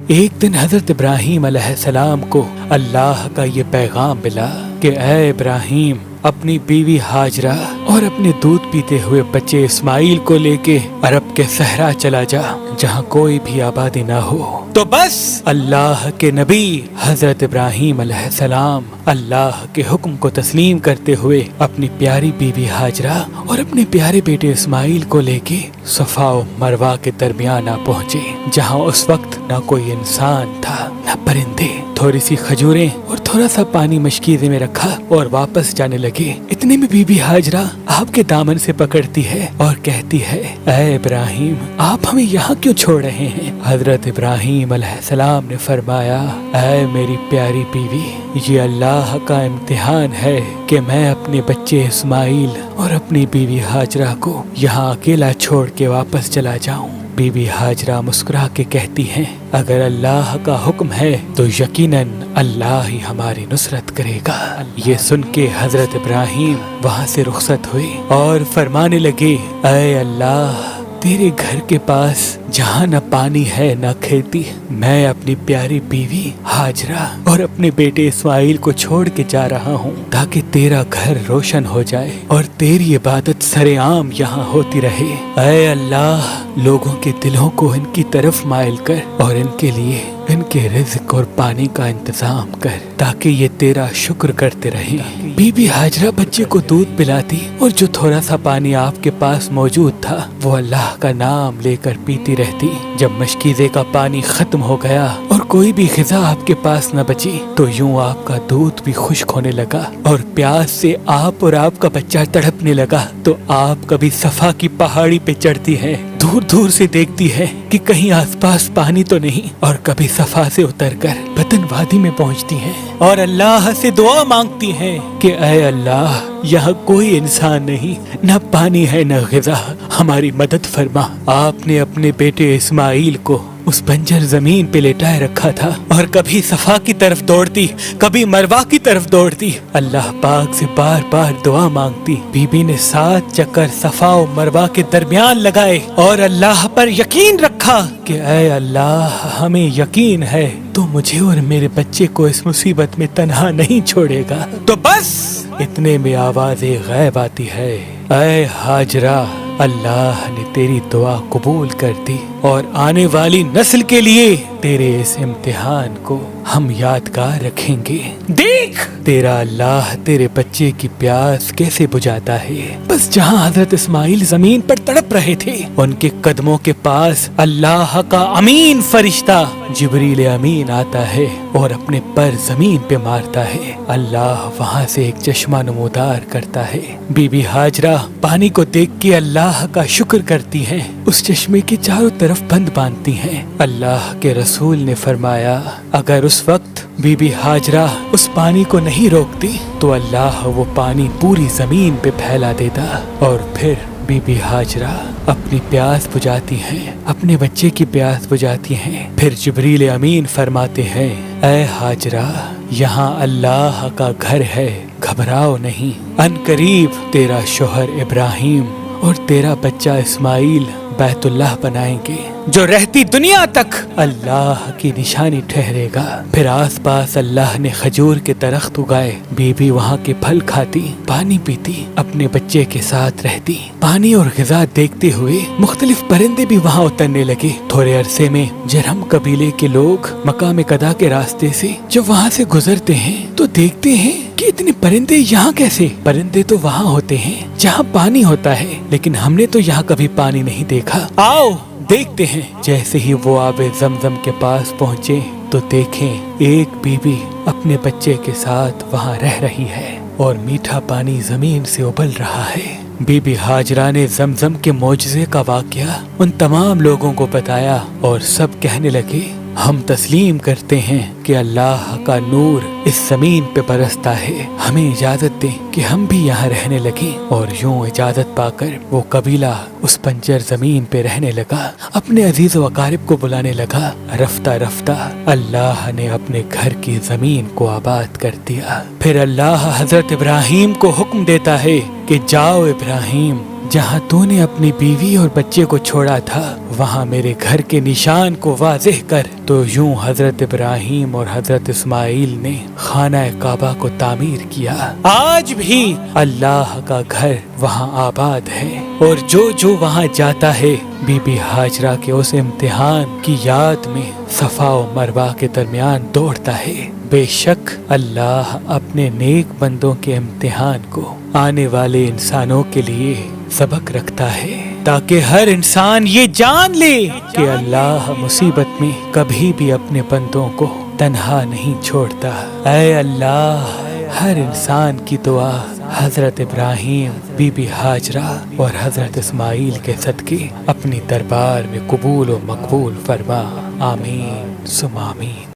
ایک دن حضرت ابراہیم علیہ السلام کو اللہ کا یہ پیغام ملا کہ اے ابراہیم، اپنی بیوی ہاجرہ اور اپنے دودھ پیتے ہوئے بچے اسماعیل کو لے کے عرب کے صحرا چلا جا، جہاں کوئی بھی آبادی نہ ہو۔ تو بس اللہ کے نبی حضرت ابراہیم علیہ السلام اللہ کے حکم کو تسلیم کرتے ہوئے اپنی پیاری بیوی ہاجرہ اور اپنے پیارے بیٹے اسماعیل کو لے کے صفا و مروہ کے درمیان آ پہنچے، جہاں اس وقت نہ کوئی انسان تھا نہ پرندے۔ تھوڑی سی کھجوریں اور تھوڑا سا پانی مشکیزے میں رکھا اور واپس جانے لگے۔ اتنے میں بی بی ہاجرہ آپ کے دامن سے پکڑتی ہے اور کہتی ہے، اے ابراہیم، آپ ہمیں یہاں کیوں چھوڑ رہے ہیں؟ حضرت ابراہیم علیہ السلام نے فرمایا، اے میری پیاری بیوی، یہ اللہ کا امتحان ہے کہ میں اپنے بچے اسماعیل اور اپنی بیوی ہاجرہ کو یہاں اکیلا چھوڑ کے واپس چلا جاؤں۔ بی بی ہاجرہ مسکرا کے کہتی ہیں، اگر اللہ کا حکم ہے تو یقیناً اللہ ہی ہماری نصرت کرے گا۔ یہ سن کے حضرت ابراہیم وہاں سے رخصت ہوئے اور فرمانے لگے، اے اللہ، تیرے گھر کے پاس جہاں نہ پانی ہے نہ کھیتی، میں اپنی پیاری بیوی ہاجرہ اور اپنے بیٹے اسماعیل کو چھوڑ کے جا رہا ہوں تاکہ تیرا گھر روشن ہو جائے اور تیری عبادت سر عام یہاں ہوتی رہے۔ اے اللہ، لوگوں کے دلوں کو ان کی طرف مائل کر اور ان کے لیے ان کے رزق اور پانی کا انتظام کر تاکہ یہ تیرا شکر کرتے رہیں۔ بی بی ہاجرہ بچے کو دودھ پلاتی اور جو تھوڑا سا پانی آپ کے پاس موجود تھا وہ اللہ کا نام لے کر پیتی رہتی۔ جب مشکیزے کا پانی ختم ہو گیا اور کوئی بھی غذا آپ کے پاس نہ بچی تو یوں آپ کا دودھ بھی خشک ہونے لگا اور پیاس سے آپ اور آپ کا بچہ تڑپنے لگا۔ تو آپ کبھی صفا کی پہاڑی پہ چڑھتی ہے، دور دور سے دیکھتی ہے کہ کہیں آس پاس پانی تو نہیں، اور کبھی صفا سے اتر کر بطن وادی میں پہنچتی ہیں اور اللہ سے دعا مانگتی ہیں کہ اے اللہ، یہاں کوئی انسان نہیں، نہ پانی ہے نہ غذا، ہماری مدد فرما۔ آپ نے اپنے بیٹے اسماعیل کو اس بنجر زمین پہ لٹائے رکھا تھا اور کبھی صفا کی طرف دوڑتی، کبھی مروہ کی طرف دوڑتی، اللہ پاک سے بار بار دعا مانگتی۔ بی بی نے 7 چکر صفا و مروہ کے درمیان لگائے اور اللہ پر یقین رکھا کہ اے اللہ، ہمیں یقین ہے تو مجھے اور میرے بچے کو اس مصیبت میں تنہا نہیں چھوڑے گا۔ تو بس اتنے میں آواز غیب آتی ہے، اے ہاجرہ، اللہ نے تیری دعا قبول کر دی اور آنے والی نسل کے لیے تیرے اس امتحان کو ہم یادگار رکھیں گے۔ دیکھ تیرا اللہ تیرے بچے کی پیاس کیسے بجھاتا ہے۔ بس جہاں حضرت اسماعیل زمین پر تڑپ رہے تھے، ان کے قدموں کے پاس اللہ کا امین فرشتہ جبریل امین آتا ہے اور اپنے پر زمین پہ مارتا ہے۔ اللہ وہاں سے ایک چشمہ نمودار کرتا ہے۔ بی بی ہاجرہ پانی کو دیکھ کے اللہ کا شکر کرتی ہیں، اس چشمے کے چاروں طرف بند باندھتی ہیں۔ اللہ کے رسول نے فرمایا، اگر اس وقت بی بی ہاجرہ اس پانی کو نہیں روکتی تو اللہ وہ پانی پوری زمین پہ پھیلا دیتا، اور پھر بی بی ہاجرہ اپنی پیاس بجھاتی ہیں، اپنے بچے کی پیاس بجھاتی ہیں۔ پھر جبریل امین فرماتے ہیں، اے ہاجرہ، یہاں اللہ کا گھر ہے، گھبراؤ نہیں، ان قریب تیرا شوہر ابراہیم اور تیرا بچہ اسماعیل بیت اللہ بنائیں گے، جو رہتی دنیا تک اللہ کی نشانی ٹھہرے گا۔ پھر آس پاس اللہ نے کھجور کے درخت اگائے، بی بی وہاں کے پھل کھاتی، پانی پیتی، اپنے بچے کے ساتھ رہتی۔ پانی اور غذا دیکھتے ہوئے مختلف پرندے بھی وہاں اترنے لگے۔ تھوڑے عرصے میں جرہم قبیلے کے لوگ مقام قدا کے راستے سے جب وہاں سے گزرتے ہیں تو دیکھتے ہیں کہ اتنے پرندے یہاں کیسے؟ پرندے تو وہاں ہوتے ہیں جہاں پانی ہوتا ہے، لیکن ہم نے تو یہاں کبھی پانی نہیں دیکھا، آؤ دیکھتے ہیں۔ جیسے ہی وہ آب زمزم کے پاس پہنچے تو دیکھیں ایک بی بی اپنے بچے کے ساتھ وہاں رہ رہی ہے اور میٹھا پانی زمین سے ابل رہا ہے۔ بی بی ہاجرہ نے زمزم کے معجزے کا واقعہ ان تمام لوگوں کو بتایا اور سب کہنے لگے، ہم تسلیم کرتے ہیں کہ اللہ کا نور اس زمین پہ برستا ہے، ہمیں اجازت دیں کہ ہم بھی یہاں رہنے لگیں۔ اور یوں اجازت پا کر وہ قبیلہ اس بنجر زمین پہ رہنے لگا، اپنے عزیز و اقارب کو بلانے لگا۔ رفتہ رفتہ اللہ نے اپنے گھر کی زمین کو آباد کر دیا۔ پھر اللہ حضرت ابراہیم کو حکم دیتا ہے کہ جاؤ ابراہیم، جہاں تو نے اپنی بیوی اور بچے کو چھوڑا تھا وہاں میرے گھر کے نشان کو واضح کر۔ تو یوں حضرت ابراہیم اور حضرت اسماعیل نے خانہ کعبہ کو تعمیر کیا۔ آج بھی اللہ کا گھر وہاں آباد ہے، اور جو وہاں جاتا ہے بی بی ہاجرہ کے اس امتحان کی یاد میں صفا و مروہ کے درمیان دوڑتا ہے۔ بے شک اللہ اپنے نیک بندوں کے امتحان کو آنے والے انسانوں کے لیے سبق رکھتا ہے، تاکہ ہر انسان یہ جان لے کہ اللہ مصیبت میں کبھی بھی اپنے بندوں کو تنہا نہیں چھوڑتا۔ اے اللہ، ہر انسان کی دعا حضرت ابراہیم، بی بی ہاجرہ اور حضرت اسماعیل کے صدقے اپنی دربار میں قبول و مقبول فرما، آمین ثم آمین۔